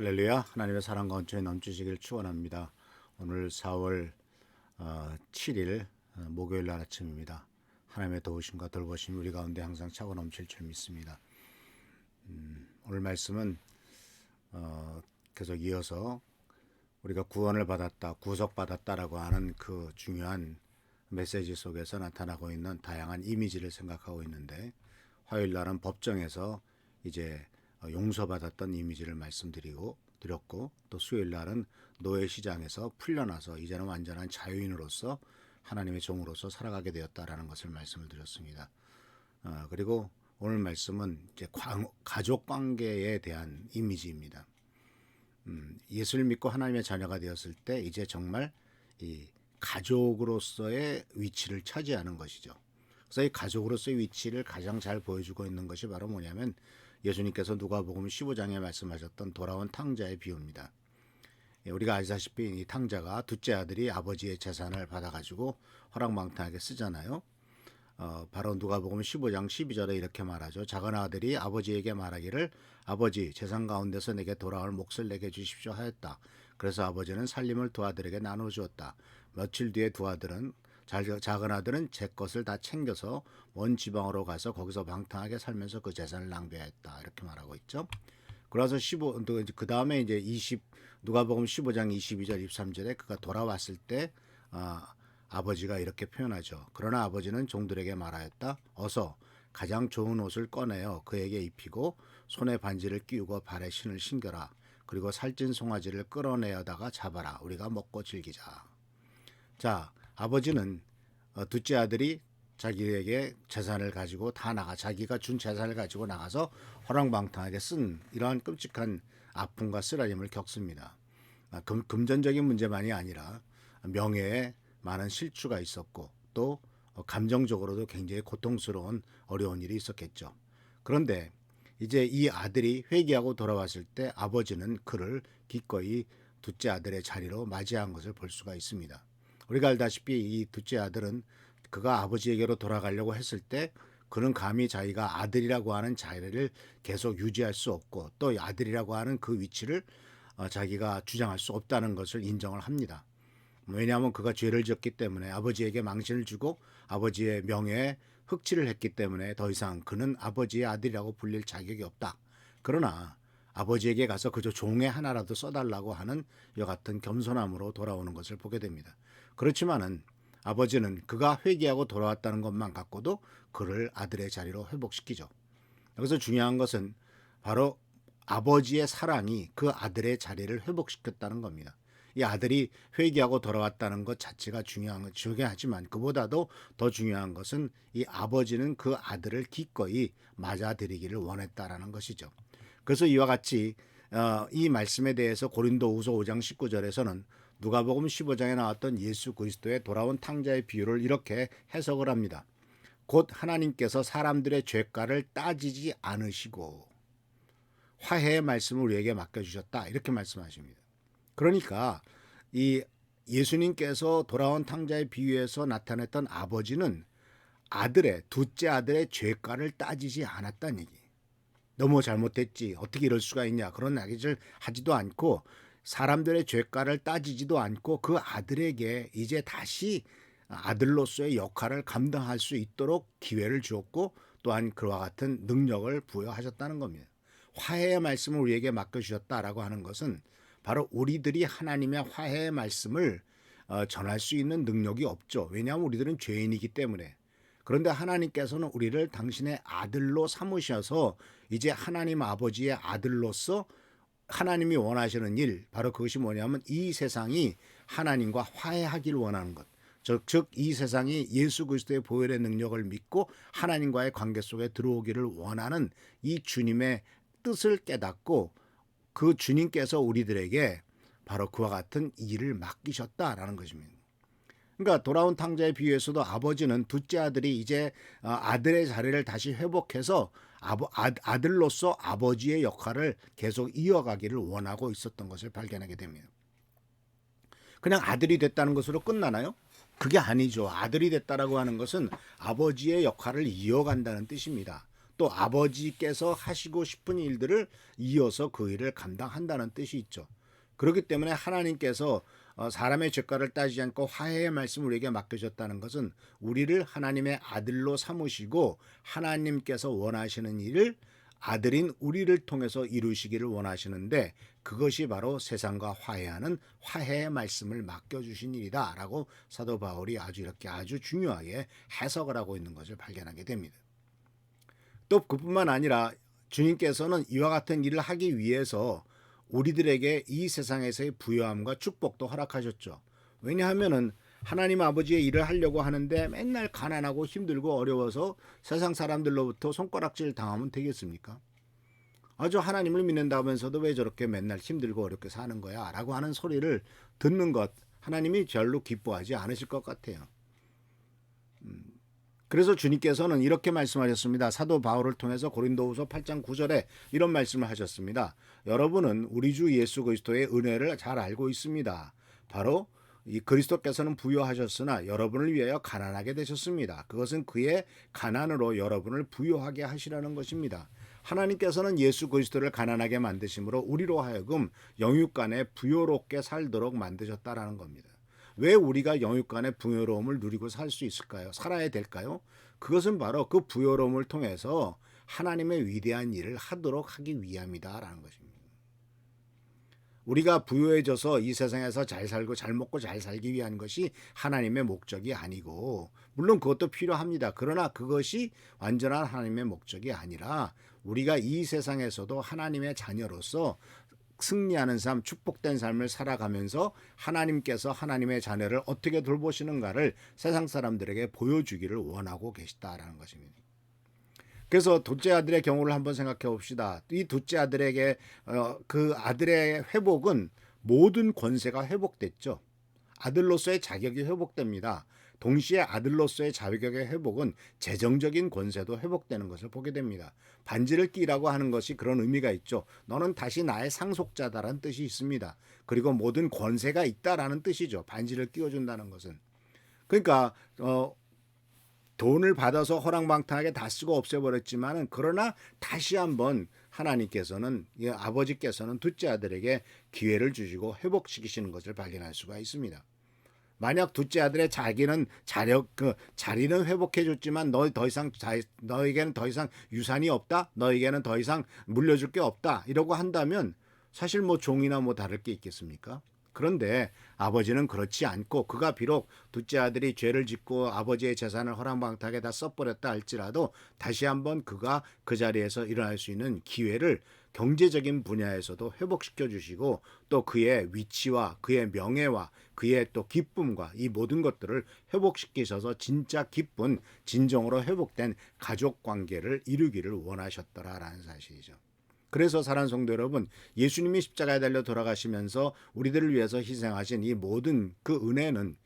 할렐루야. 하나님의 사랑과 은총이 넘치시길 축원합니다. 오늘 4월 7일 목요일 날 아침입니다. 하나님의 도우심과 돌보심이 우리 가운데 항상 차고 넘칠 줄 믿습니다. 오늘 말씀은 계속 이어서 우리가 구원을 받았다, 구속받았다라고 하는 그 중요한 메시지 속에서 나타나고 있는 다양한 이미지를 생각하고 있는데, 화요일 날은 법정에서 이제 용서받았던 이미지를 말씀드렸고, 또 수요일 날은 노예 시장에서 풀려나서 이제는 완전한 자유인으로서 하나님의 종으로서 살아가게 되었다라는 것을 말씀을 드렸습니다. 그리고 오늘 말씀은 이제 가족 관계에 대한 이미지입니다. 예수를 믿고 하나님의 자녀가 되었을 때 이제 정말 이 가족으로서의 위치를 차지하는 것이죠. 그래서 이 가족으로서의 위치를 가장 잘 보여주고 있는 것이 바로 뭐냐면, 예수님께서 누가복음 15장에 말씀하셨던 돌아온 탕자의 비유입니다. 우리가 아시다시피 이 탕자가 둘째 아들이 아버지의 재산을 받아가지고 허랑방탕하게 쓰잖아요. 바로 누가복음 15장 12절에 이렇게 말하죠. 작은 아들이 아버지에게 말하기를, 아버지, 재산 가운데서 내게 돌아올 몫을 내게 주십시오 하였다. 그래서 아버지는 살림을 두 아들에게 나눠주었다. 며칠 뒤에 두 아들은, 작은 아들은 제 것을 다 챙겨서 먼 지방으로 가서 거기서 방탕하게 살면서 그 재산을 낭비하였다. 이렇게 말하고 있죠. 그래서 그 다음에 이제 누가복음 15장 22절 23절에 그가 돌아왔을 때 아버지가 이렇게 표현하죠. 그러나 아버지는 종들에게 말하였다. 어서 가장 좋은 옷을 꺼내어 그에게 입히고 손에 반지를 끼우고 발에 신을 신겨라. 그리고 살찐 송아지를 끌어내어다가 잡아라. 우리가 먹고 즐기자. 자, 아버지는 둘째 아들이 자기에게 재산을 가지고 자기가 준 재산을 가지고 나가서 허랑방탕하게 쓴 이러한 끔찍한 아픔과 쓰라림을 겪습니다. 금전적인 문제만이 아니라 명예에 많은 실추가 있었고, 또 감정적으로도 굉장히 고통스러운 어려운 일이 있었겠죠. 그런데 이제 이 아들이 회개하고 돌아왔을 때 아버지는 그를 기꺼이 둘째 아들의 자리로 맞이한 것을 볼 수가 있습니다. 우리가 알다시피 이 둘째 아들은 그가 아버지에게로 돌아가려고 했을 때 그는 감히 자기가 아들이라고 하는 자리를 계속 유지할 수 없고, 또 아들이라고 하는 그 위치를 자기가 주장할 수 없다는 것을 인정을 합니다. 왜냐하면 그가 죄를 지었기 때문에, 아버지에게 망신을 주고 아버지의 명예에 흑칠을 했기 때문에 더 이상 그는 아버지의 아들이라고 불릴 자격이 없다. 그러나 아버지에게 가서 그저 종의 하나라도 써달라고 하는 이와 같은 겸손함으로 돌아오는 것을 보게 됩니다. 그렇지만은 아버지는 그가 회개하고 돌아왔다는 것만 갖고도 그를 아들의 자리로 회복시키죠. 여기서 중요한 것은 바로 아버지의 사랑이 그 아들의 자리를 회복시켰다는 겁니다. 이 아들이 회개하고 돌아왔다는 것 자체가 중요하지만, 그보다도 더 중요한 것은 이 아버지는 그 아들을 기꺼이 맞아들이기를 원했다라는 것이죠. 그래서 이와 같이 이 말씀에 대해서 고린도후서 5장 19절에서는 누가복음 15장에 나왔던 예수 그리스도의 돌아온 탕자의 비유를 이렇게 해석을 합니다. 곧 하나님께서 사람들의 죄가를 따지지 않으시고 화해의 말씀을 우리에게 맡겨주셨다. 이렇게 말씀하십니다. 그러니까 이 예수님께서 돌아온 탕자의 비유에서 나타냈던 아버지는 둘째 아들의 죄가를 따지지 않았다는 얘기. 너무 잘못했지, 어떻게 이럴 수가 있냐, 그런 이야기를 하지도 않고, 사람들의 죄가를 따지지도 않고 그 아들에게 이제 다시 아들로서의 역할을 감당할 수 있도록 기회를 주었고, 또한 그와 같은 능력을 부여하셨다는 겁니다. 화해의 말씀을 우리에게 맡겨주셨다라고 하는 것은 바로 우리들이 하나님의 화해의 말씀을 전할 수 있는 능력이 없죠. 왜냐하면 우리들은 죄인이기 때문에. 그런데 하나님께서는 우리를 당신의 아들로 삼으셔서 이제 하나님 아버지의 아들로서 하나님이 원하시는 일, 바로 그것이 뭐냐면 이 세상이 하나님과 화해하기를 원하는 것. 즉 이 세상이 예수 그리스도의 보혈의 능력을 믿고 하나님과의 관계 속에 들어오기를 원하는 이 주님의 뜻을 깨닫고, 그 주님께서 우리들에게 바로 그와 같은 일을 맡기셨다라는 것입니다. 그러니까 돌아온 탕자의 비유에서도 아버지는 둘째 아들이 이제 아들의 자리를 다시 회복해서 아들로서 아버지의 역할을 계속 이어가기를 원하고 있었던 것을 발견하게 됩니다. 그냥 아들이 됐다는 것으로 끝나나요? 그게 아니죠. 아들이 됐다라고 하는 것은 아버지의 역할을 이어간다는 뜻입니다. 또 아버지께서 하시고 싶은 일들을 이어서 그 일을 감당한다는 뜻이 있죠. 그렇기 때문에 하나님께서 사람의 죄가를 따지지 않고 화해의 말씀을 우리에게 맡겨줬다는 것은 우리를 하나님의 아들로 삼으시고 하나님께서 원하시는 일을 아들인 우리를 통해서 이루시기를 원하시는데, 그것이 바로 세상과 화해하는 화해의 말씀을 맡겨주신 일이다 라고 사도 바울이 아주 중요하게 해석을 하고 있는 것을 발견하게 됩니다. 또 그뿐만 아니라 주님께서는 이와 같은 일을 하기 위해서 우리들에게 이 세상에서의 부요함과 축복도 허락하셨죠. 왜냐하면은 하나님 아버지의 일을 하려고 하는데 맨날 가난하고 힘들고 어려워서 세상 사람들로부터 손가락질 당하면 되겠습니까? 아주 하나님을 믿는다면서도 왜 저렇게 맨날 힘들고 어렵게 사는 거야? 라고 하는 소리를 듣는 것, 하나님이 별로 기뻐하지 않으실 것 같아요. 그래서 주님께서는 이렇게 말씀하셨습니다. 사도 바울을 통해서 고린도후서 8장 9절에 이런 말씀을 하셨습니다. 여러분은 우리 주 예수 그리스도의 은혜를 잘 알고 있습니다. 바로 이 그리스도께서는 부요하셨으나 여러분을 위하여 가난하게 되셨습니다. 그것은 그의 가난으로 여러분을 부요하게 하시라는 것입니다. 하나님께서는 예수 그리스도를 가난하게 만드심으로 우리로 하여금 영육간에 부요롭게 살도록 만드셨다라는 겁니다. 왜 우리가 영육간의 부요로움을 누리고 살 수 있을까요? 살아야 될까요? 그것은 바로 그 부요로움을 통해서 하나님의 위대한 일을 하기 위함이다라는 것입니다. 우리가 부유해져서 이 세상에서 잘 살고 잘 먹고 잘 살기 위한 것이 하나님의 목적이 아니고, 물론 그것도 필요합니다. 그러나 그것이 완전한 하나님의 목적이 아니라 우리가 이 세상에서도 하나님의 자녀로서 승리하는 삶, 축복된 삶을 살아가면서 하나님께서 하나님의 자녀를 어떻게 돌보시는가를 세상 사람들에게 보여주기를 원하고 계시다라는 것입니다. 그래서 둘째 아들의 경우를 한번 생각해 봅시다. 이 둘째 아들에게 그 아들의 회복은 모든 권세가 회복됐죠. 아들로서의 자격이 회복됩니다. 동시에 아들로서의 자격의 회복은 재정적인 권세도 회복되는 것을 보게 됩니다. 반지를 끼라고 하는 것이 그런 의미가 있죠. 너는 다시 나의 상속자다라는 뜻이 있습니다. 그리고 모든 권세가 있다라는 뜻이죠. 반지를 끼워준다는 것은. 그러니까 돈을 받아서 허랑방탕하게 다 쓰고 없애버렸지만은, 그러나 다시 한번 하나님께서는, 아버지께서는 둘째 아들에게 기회를 주시고 회복시키시는 것을 발견할 수가 있습니다. 만약 둘째 아들의 자기는 자리는 회복해줬지만 너에게는 더 이상 유산이 없다, 너에게는 더 이상 물려줄 게 없다 이러고 한다면 사실 뭐 종이나 뭐 다를 게 있겠습니까? 그런데 아버지는 그렇지 않고, 그가 비록 둘째 아들이 죄를 짓고 아버지의 재산을 허랑방탕하게 다 써버렸다 할지라도 다시 한번 그가 그 자리에서 일어날 수 있는 기회를 경제적인 분야에서도 회복시켜 주시고, 또 그의 위치와 그의 명예와 그의 또 기쁨과 이 모든 것들을 회복시키셔서 진짜 기쁜, 진정으로 회복된 가족 관계를 이루기를 원하셨더라라는 사실이죠. 그래서 사랑하는 성도 여러분, 예수님이 십자가에 달려 돌아가시면서 우리들을 위해서 희생하신 이 모든 그 은혜는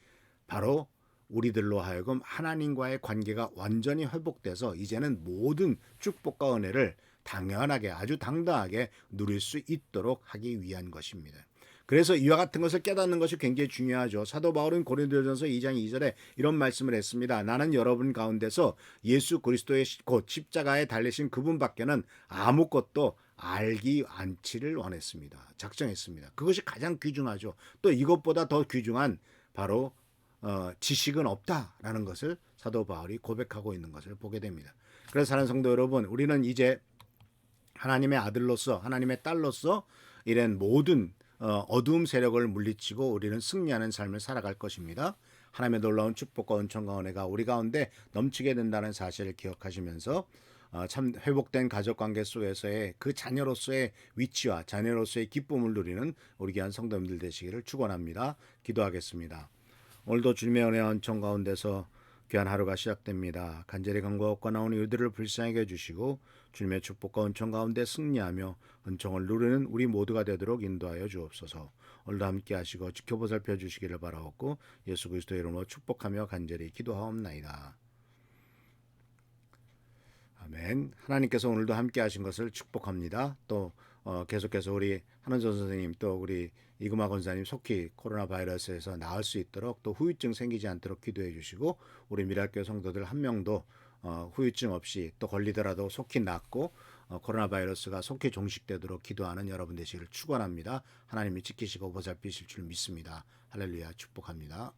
바로 우리들로 하여금 하나님과의 관계가 완전히 회복돼서 이제는 모든 축복과 은혜를 당연하게, 아주 당당하게 누릴 수 있도록 하기 위한 것입니다. 그래서 이와 같은 것을 깨닫는 것이 굉장히 중요하죠. 사도 바울은 고린도전서 2장 2절에 이런 말씀을 했습니다. 나는 여러분 가운데서 예수 그리스도의 곧 십자가에 달리신 그분밖에는 아무것도 알기 않지를 원했습니다. 작정했습니다. 그것이 가장 귀중하죠. 또 이것보다 더 귀중한 바로 지식은 없다라는 것을 사도 바울이 고백하고 있는 것을 보게 됩니다. 그래서 사랑하는 성도 여러분, 우리는 이제 하나님의 아들로서, 하나님의 딸로서 이런 모든 어두움 세력을 물리치고 우리는 승리하는 삶을 살아갈 것입니다. 하나님의 놀라운 축복과 은총과 은혜가 우리 가운데 넘치게 된다는 사실을 기억하시면서 참 회복된 가족관계 속에서의 그 자녀로서의 위치와 자녀로서의 기쁨을 누리는 우리 귀한 성도님들 되시기를 축원합니다. 기도하겠습니다. 오늘도 주님의 은혜와 은총 가운데서 귀한 하루가 시작됩니다. 간절히 간구하고 얻고 나오는 이들을 불쌍하게 해주시고 주님의 축복과 은총 가운데 승리하며 은총을 누리는 우리 모두가 되도록 인도하여 주옵소서. 오늘도 함께 하시고 지켜보살펴 주시기를 바라옵고 예수 그리스도의 이름으로 축복하며 간절히 기도하옵나이다. 아멘. 하나님께서 오늘도 함께 하신 것을 축복합니다. 또 계속해서 우리 한은선 선생님, 또 우리 이금아 권사님 속히 코로나 바이러스에서 나을 수 있도록, 또 후유증 생기지 않도록 기도해 주시고, 우리 미랄교회 성도들 한 명도 후유증 없이 또 걸리더라도 속히 낫고 코로나 바이러스가 속히 종식되도록 기도하는 여러분 되시기를 축원합니다. 하나님이 지키시고 보살피실 줄 믿습니다. 할렐루야 축복합니다.